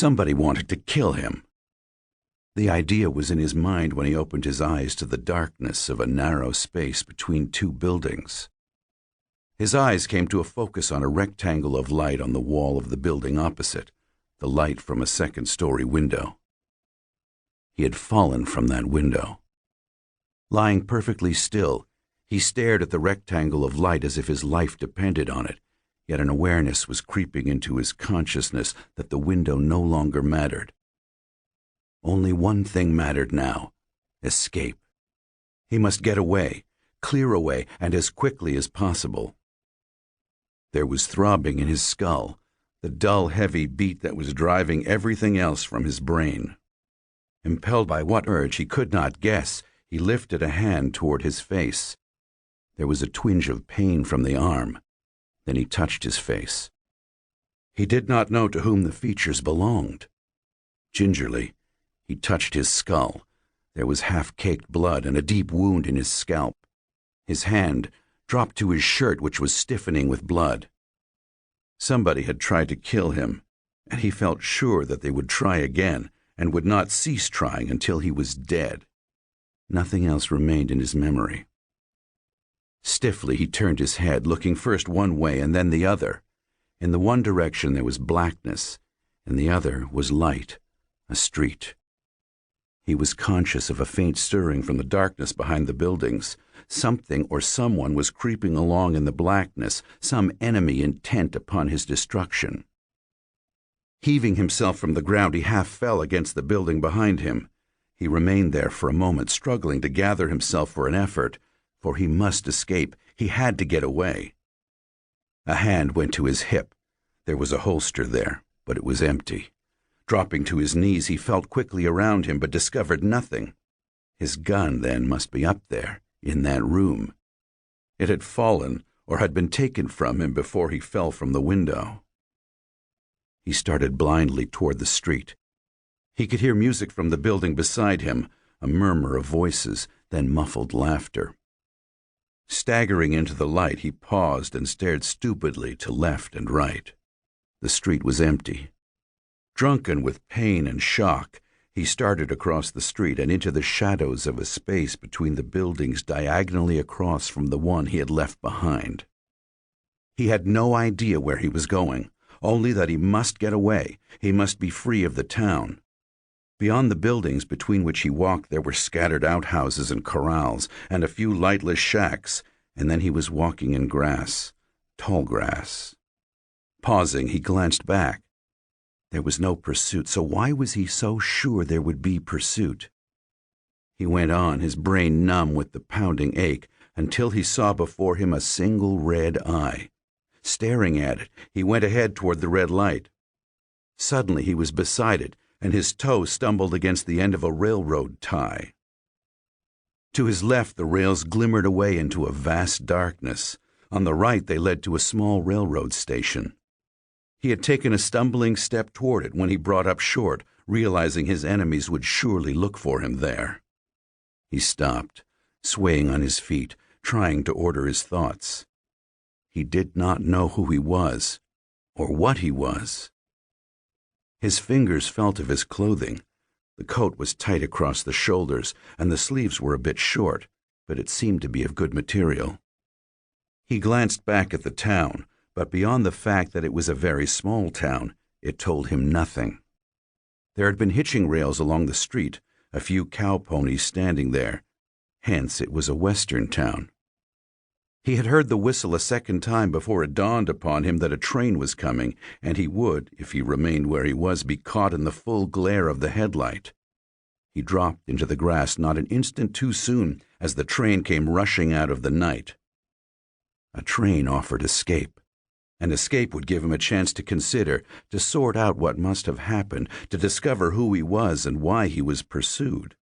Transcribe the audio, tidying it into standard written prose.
Somebody wanted to kill him. The idea was in his mind when he opened his eyes to the darkness of a narrow space between two buildings. His eyes came to a focus on a rectangle of light on the wall of the building opposite, the light from a second-story window. He had fallen from that window. Lying perfectly still, he stared at the rectangle of light as if his life depended on it, yet an awareness was creeping into his consciousness that the window no longer mattered. Only one thing mattered now: escape. He must get away, clear away, and as quickly as possible. There was throbbing in his skull, the dull, heavy beat that was driving everything else from his brain. Impelled by what urge he could not guess, he lifted a hand toward his face. There was a twinge of pain from the arm. Then he touched his face. He did not know to whom the features belonged. Gingerly, he touched his skull. There was half-caked blood and a deep wound in his scalp. His hand dropped to his shirt, which was stiffening with blood. Somebody had tried to kill him, and he felt sure that they would try again and would not cease trying until he was dead. Nothing else remained in his memory. Stiffly, he turned his head, looking first one way and then the other. In the one direction there was blackness, in the other was light, a street. He was conscious of a faint stirring from the darkness behind the buildings. Something or someone was creeping along in the blackness, some enemy intent upon his destruction. Heaving himself from the ground, he half fell against the building behind him. He remained there for a moment, struggling to gather himself for an effort, for he must escape. He had to get away. A hand went to his hip. There was a holster there, but it was empty. Dropping to his knees, he felt quickly around him, but discovered nothing. His gun, then, must be up there, in that room. It had fallen, or had been taken from him before he fell from the window. He started blindly toward the street. He could hear music from the building beside him, a murmur of voices, then muffled laughter. Staggering into the light, he paused and stared stupidly to left and right. The street was empty. Drunken with pain and shock, he started across the street and into the shadows of a space between the buildings diagonally across from the one he had left behind. He had no idea where he was going, only that he must get away. He must be free of the town. Beyond the buildings between which he walked there were scattered outhouses and corrals and a few lightless shacks, and then he was walking in grass, tall grass. Pausing, he glanced back. There was no pursuit, so why was he so sure there would be pursuit? He went on, his brain numb with the pounding ache, until he saw before him a single red eye. Staring at it, he went ahead toward the red light. Suddenly he was beside it, and his toe stumbled against the end of a railroad tie. To his left, the rails glimmered away into a vast darkness. On the right, they led to a small railroad station. He had taken a stumbling step toward it when he brought up short, realizing his enemies would surely look for him there. He stopped, swaying on his feet, trying to order his thoughts. He did not know who he was, or what he was. His fingers felt of his clothing. The coat was tight across the shoulders, and the sleeves were a bit short, but it seemed to be of good material. He glanced back at the town, but beyond the fact that it was a very small town, it told him nothing. There had been hitching rails along the street, a few cow ponies standing there. Hence it was a western town. He had heard the whistle a second time before it dawned upon him that a train was coming, and he would, if he remained where he was, be caught in the full glare of the headlight. He dropped into the grass not an instant too soon as the train came rushing out of the night. A train offered escape. An escape would give him a chance to consider, to sort out what must have happened, to discover who he was and why he was pursued.